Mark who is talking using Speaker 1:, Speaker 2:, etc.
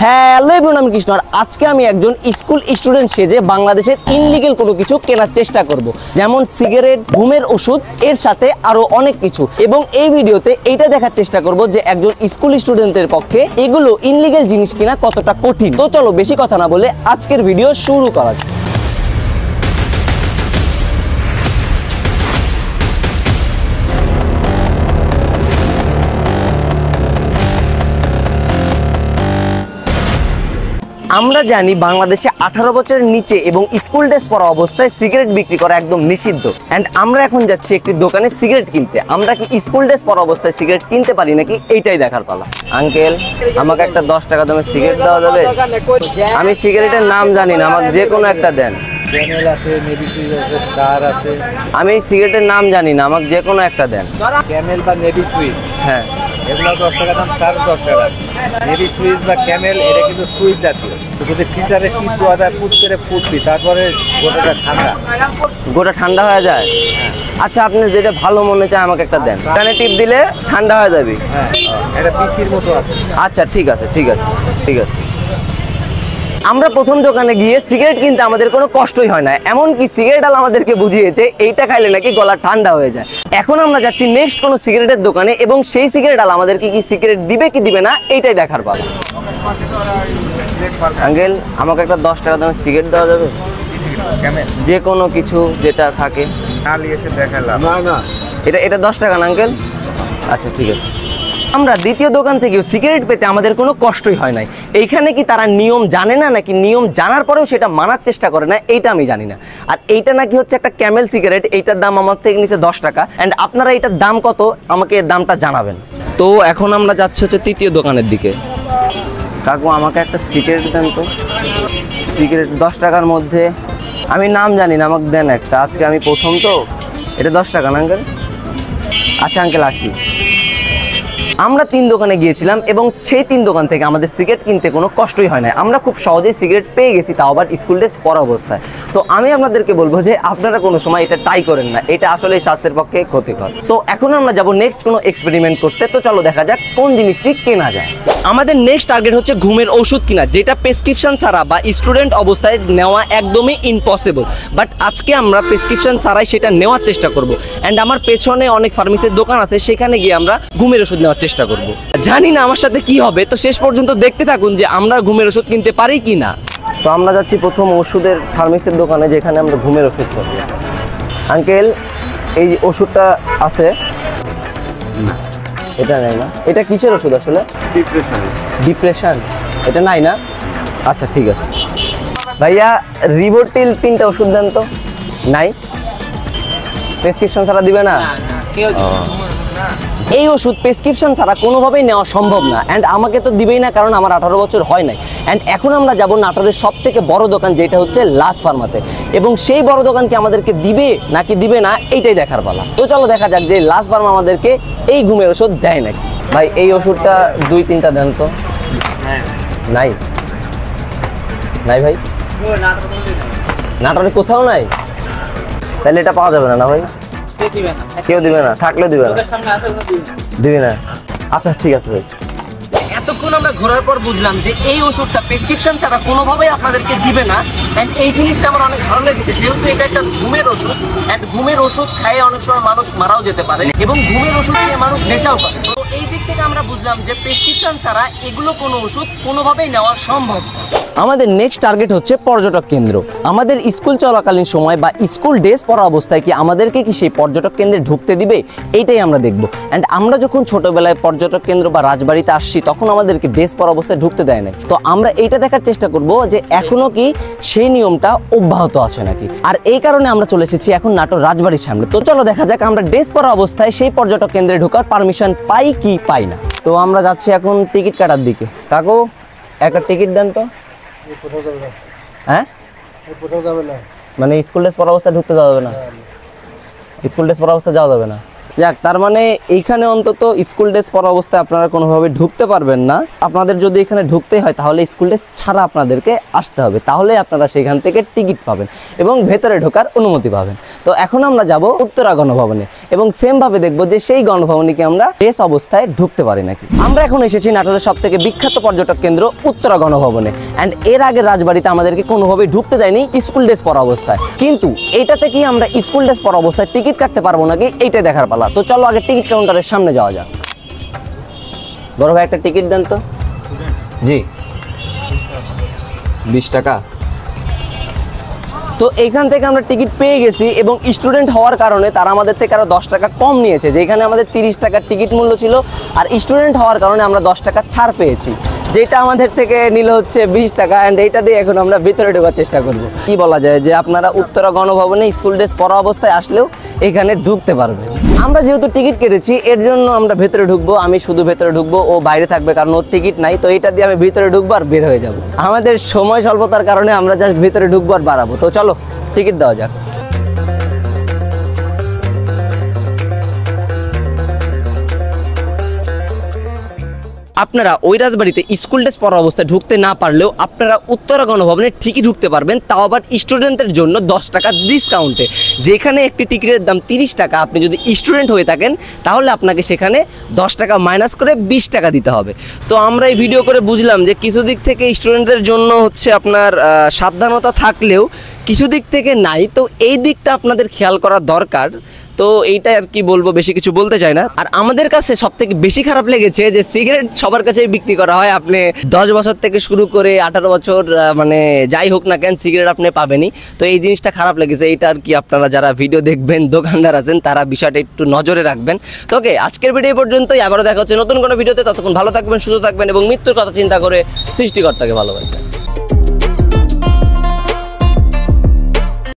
Speaker 1: Hello everyone, আমি কৃষ্ণ। আর আজকে আমি একজন স্কুল স্টুডেন্ট সেজে বাংলাদেশের ইনলিগেল কোনো কিছু কেনার চেষ্টা করব, যেমন সিগারেট, ঘুমের ওষুধ, এর সাথে আরো অনেক কিছু। এবং এই ভিডিওতে এইটা দেখার চেষ্টা করব যে একজন স্কুল স্টুডেন্টের পক্ষে এগুলো ইনলিগেল জিনিস কিনা কতটা কঠিন। তো চলো বেশি কথা না বলে আজকের ভিডিও শুরু করা যাক। আমরা জানি বাংলাদেশে 18 বছরের নিচে এবং স্কুল ড্রেস পরা অবস্থায় সিগারেট বিক্রি করা একদম নিষিদ্ধ। এন্ড আমরা এখন যাচ্ছি একটি দোকানে সিগারেট কিনতে। আমরা কি স্কুল ড্রেস পরা অবস্থায় সিগারেট কিনতে পারি নাকি, এইটাই দেখার পালা। আঙ্কেল, আমাকে একটা 10 টাকা দামে সিগারেট দেওয়া যাবে? আমি সিগারেটের নাম জানি না, আমাকে যে কোনো একটা দেন।
Speaker 2: ক্যামেল আছে, নেভি সুইজ আছে, স্টার আছে।
Speaker 1: আমি এই সিগারেটের নাম জানি না, আমাকে যে কোনো একটা দেন।
Speaker 2: ক্যামেল বা নেভি সুইজ,
Speaker 1: হ্যাঁ,
Speaker 2: এগুলো 10 টাকা দাম, স্টার 10 টাকা। নেভি সুইজ বা ক্যামেল এটা কিন্তু সুইজ জাতীয়। যদি ফিল্টারে টিপ দেওয়া যায়, ফুট করে ফুটবি, তারপরে গোটাটা ঠান্ডা,
Speaker 1: গোটা ঠান্ডা হয়ে যায়। আচ্ছা, আপনি যেটা ভালো মনে চায় আমাকে একটা দেন। কানে টিপ দিলে ঠান্ডা হয়ে যাবে।
Speaker 2: হ্যাঁ, এটা পিসির মতো আছে।
Speaker 1: আচ্ছা, ঠিক আছে ঠিক আছে ঠিক আছে। আমরা প্রথম দোকানে গিয়ে সিগারেট কিনতে আমাদের কোনো কষ্টই হয় না, এমনকি সিগারেট আলা আমাদেরকে বুঝিয়েছে এইটা খাইলে নাকি গলা ঠান্ডা হয়ে যায়। এখন আমরা যাচ্ছি নেক্সট কোনো সিগারেটের দোকানে এবং সেই সিগারেট আলা আমাদেরকে কি সিগারেট দিবে কি দিবে না এইটাই দেখার পালা। আঙ্কেল, আমাকে একটা 10 টাকা দামের সিগারেট দেওয়া যাবে?
Speaker 2: ক্যামেল
Speaker 1: যে কোনো কিছু যেটা থাকে।
Speaker 2: খালি এসে দেখালাম না না,
Speaker 1: এটা 10 টাকা না আঙ্কেল? আচ্ছা, ঠিক আছে। আমরা দ্বিতীয় দোকান থেকেও সিগারেট পেতে আমাদের কোনো কষ্টই হয় নাই। এইখানে কি তারা নিয়ম জানে না, নাকি নিয়ম জানার পরেও সেটা মানার চেষ্টা করে না, এইটা আমি জানি না। আর এইটা নাকি হচ্ছে একটা ক্যামেল সিগারেট, এইটার দাম আমার থেকে নিচে 10 টাকা। অ্যান্ড আপনারা এইটার দাম কত আমাকে দামটা জানাবেন। তো এখন আমরা যাচ্ছি হচ্ছে তৃতীয় দোকানের দিকে। কাকু, আমাকে একটা সিগারেট দেন তো। সিগারেট 10 টাকার মধ্যে, আমি নাম জানি না, আমাকে দেন একটা। আজকে আমি প্রথম তো। এটা 10 টাকা না আঙ্কেল? আচ্ছা আঙ্কেল, আসি। আমরা 3 দোকানে গিয়েছিলাম এবং সেই 3 দোকান থেকে আমাদের সিগারেট কিনতে কোনো কষ্টই হয় না। আমরা খুব সহজেই সিগারেট পেয়ে গেছি, তাও আবার স্কুল ড্রেস পরা অবস্থায়। তো আমি আপনাদেরকে বলবো যে আপনারা কোনো সময় এটা ট্রাই করেন না, এটা আসলে স্বাস্থ্যের পক্ষে ক্ষতিকর। তো এখন আমরা যাব নেক্সট কোনো এক্সপেরিমেন্ট করতে। তো চলো দেখা যাক কোন জিনিসটি কেনা যায়। আমাদের নেক্সট টার্গেট হচ্ছে ঘুমের ওষুধ কিনা, যেটা প্রেসক্রিপশন ছাড়া বা স্টুডেন্ট অবস্থায় নেওয়া একদমই ইম্পসিবল। বাট আজকে আমরা প্রেসক্রিপশন ছাড়াই সেটা নেওয়ার চেষ্টা করব। অ্যান্ড আমার পেছনে অনেক ফার্মেসির দোকান আছে, সেখানে গিয়ে আমরা ঘুমের ওষুধ নেওয়ার চেষ্টা করব। জানি না আমার সাথে কি হবে, তো শেষ পর্যন্ত দেখতে থাকুন যে আমরা ঘুমের ওষুধ কিনতে পারি কি না। তো আমরা যাচ্ছি প্রথম ওষুধের ফার্মেসির দোকানে, যেখানে আমরা ঘুমের ওষুধ পাবো। আঙ্কেল, এই ওষুধটা আছে? এটা নাই না? এটা কিসের ওষুধ আসলে? ডিপ্রেশন। এটা নাই না? আচ্ছা, ঠিক আছে ভাইয়া। রিভোটিল 3টা ওষুধ দেন তো। নাই? প্রেসক্রিপশন ছাড়া দিবে না? এই ওষুধ প্রেসক্রিপশন ছাড়া কোনোভাবেই নেওয়া সম্ভব না। অ্যান্ড আমাকে তো দিবেই না, কারণ আমার 18 বছর হয় নাই। অ্যান্ড এখন আমরা যাব নাটোরের সব থেকে বড় দোকান, যেটা হচ্ছে লাস ফার্মাতে। এবং সেই বড় দোকানকে আমাদেরকে দিবে নাকি দিবে না এইটাই দেখার পালা। তো চলো দেখা যাক যে লাস ফার্মা আমাদেরকে এই ঘুমের ওষুধ দেয় নাকি। ভাই, এই ওষুধটা 2-3টা দেন তো। নাই? নাই ভাই? নাটোরে কোথাও নাই? তাহলে এটা পাওয়া যাবে না? না ভাই, কেউ দিবে না, থাকলে দিবে না, দিবে না। আচ্ছা, ঠিক আছে ভাই। এতক্ষণ আমরা ঘোরার পর বুঝলাম যে এই ওষুধটা প্রেসক্রিপশন ছাড়া কোনোভাবেই আপনাদেরকে দিবে না। এন্ড এই জিনিসটা আমার অনেক ভালো লেগেছে, যেহেতু এটা একটা ঘুমের ওষুধ। এন্ড ঘুমের ওষুধ খায় অনেক সময় মানুষ মারাও যেতে পারে, এবং ঘুমের ওষুধ খেয়ে মানুষ নেশাও করে। তো এই দিক থেকে আমরা বুঝলাম যে প্রেসক্রিপশন ছাড়া এগুলো কোনো ওষুধ কোনোভাবেই নেওয়া সম্ভব। আমাদের নেক্সট টার্গেট হচ্ছে পর্যটক কেন্দ্র। আমাদের স্কুল চলাকালীন সময় বা স্কুল ড্রেস পরা অবস্থায় কি আমাদেরকে কি সেই পর্যটক কেন্দ্রে ঢুকতে দিবে, এইটাই আমরা দেখব। অ্যান্ড আমরা যখন ছোটবেলায় পর্যটক কেন্দ্র বা রাজবাড়িতে আসছি, তখন আমাদেরকে ড্রেস পরা অবস্থায় ঢুকতে দেয় না। তো আমরা এইটা দেখার চেষ্টা করব যে এখনো কি সেই নিয়মটা অব্যাহত আছে নাকি। আর এই কারণে আমরা চলে এসেছি এখন নাটোর রাজবাড়ির সামনে। তো চলো দেখা যাক আমরা ড্রেস পরা অবস্থায় সেই পর্যটক কেন্দ্রে ঢোকার পারমিশন পাই কি পাই না। তো আমরা যাচ্ছি এখন টিকিট কাটার দিকে। কাকু, একটা টিকিট দেন তো। হ্যাঁ, মানে স্কুল ড্রেস পরা অবস্থায় ঢুকতে যাওয়া যাবে না? স্কুল ড্রেস পরা অবস্থায় যাওয়া যাবে না? যাক, তার মানে এইখানে অন্তত স্কুল ড্রেস পরা অবস্থায় আপনারা কোনোভাবে ঢুকতে পারবেন না। আপনাদের যদি এখানে ঢুকতেই হয় তাহলে স্কুল ড্রেস ছাড়া আপনাদেরকে আসতে হবে, তাহলে আপনারা সেখান থেকে টিকিট পাবেন এবং ভেতরে ঢোকার অনুমতি পাবেন। তো এখন আমরা যাব উত্তরা গণভবনে এবং সেমভাবে দেখব যে সেই গণভবনে কি আমরা ড্রেস অবস্থায় ঢুকতে পারি নাকি। আমরা এখন এসেছি নাটোরের সবথেকে বিখ্যাত পর্যটক কেন্দ্র উত্তরা গণভবনে, অ্যান্ড এর আগের রাজবাড়িতে আমাদেরকে কোনোভাবে ঢুকতে দেয়নি স্কুল ড্রেস পরা অবস্থায়, কিন্তু এইটাতে কি আমরা স্কুল ড্রেস পরা অবস্থায় টিকিট কাটতে পারবো নাকি এইটাই দেখার পালা। তো চলো আগে টিকিট কাউন্টারের সামনে যাওয়া যাক। বড় ভাই একটা টিকিট দেন তো। জি, 20 টাকা। তো এইখান থেকে আমরা টিকিট পেয়ে গেছি এবং স্টুডেন্ট হওয়ার কারণে তারা আমাদের থেকে আরও 10 টাকা কম নিয়েছে, যেখানে আমাদের 30 টাকার টিকিট মূল্য ছিল, আর স্টুডেন্ট হওয়ার কারণে আমরা 10 টাকা ছাড় পেয়েছি, যেটা আমাদের থেকে নিল হচ্ছে 20 টাকা। অ্যান্ড এইটা দিয়ে এখন আমরা ভিতরে ঢোকার চেষ্টা করব। কি বলা যায় যে আপনারা উত্তরা গণভবনে স্কুল ড্রেস পরা অবস্থায় আসলেও এখানে ঢুকতে পারবেন। আমরা যেহেতু টিকিট কেটেছি এর জন্য আমরা ভেতরে ঢুকবো, আমি শুধু ভেতরে ঢুকবো, ও বাইরে থাকবে কারণ ওর টিকিট নাই। তো এইটা দিয়ে আমি ভিতরে ঢুকবো আর বের হয়ে যাব। আমাদের সময় স্বল্পতার কারণে আমরা জাস্ট ভিতরে ঢুকবো আর বাড়াবো। তো চলো টিকিট দেওয়া যাক। আপনারা ওই রাজবাড়িতে স্কুল ড্রেস পরা অবস্থায় ঢুকতে না পারলেও আপনারা উত্তরা গণভবনে ঠিকই ঢুকতে পারবেন, তাও আবার স্টুডেন্টদের জন্য 10 টাকা ডিসকাউন্টে। যেখানে একটি টিকিটের দাম 30 টাকা, আপনি যদি স্টুডেন্ট হয়ে থাকেন তাহলে আপনাকে সেখানে 10 টাকা মাইনাস করে 20 টাকা দিতে হবে। তো আমরা এই ভিডিও করে বুঝলাম যে কিছু দিক থেকে স্টুডেন্টদের জন্য হচ্ছে আপনার সাবধানতা থাকলেও কিছু দিক থেকে নাই। তো এই দিকটা আপনাদের খেয়াল করা দরকার। তো এইটাই আর কি বলবো, বেশি কিছু বলতে চাই না। আর আমাদের কাছে সব থেকে বেশি খারাপ লেগেছে যে সিগারেট সবার কাছেই বিক্রি করা হয়। আপনি 10 বছর থেকে শুরু করে 18 বছর মানে যাই হোক না কেন সিগারেট আপনি পাবেনই। তো এই জিনিসটা খারাপ লেগেছে। এইটা আর কি আপনারা যারা ভিডিও দেখবেন, দোকানদার আছেন, তারা বিষয়টা একটু নজরে রাখবেন। তো ওকে, আজকের ভিডিও পর্যন্তই। আবারও দেখা হচ্ছে নতুন কোনো ভিডিওতে। ততক্ষণ ভালো থাকবেন, সুস্থ থাকবেন এবং মৃত্যুর কথা চিন্তা করে সৃষ্টিকর্তাকে ভালোবাসবেন।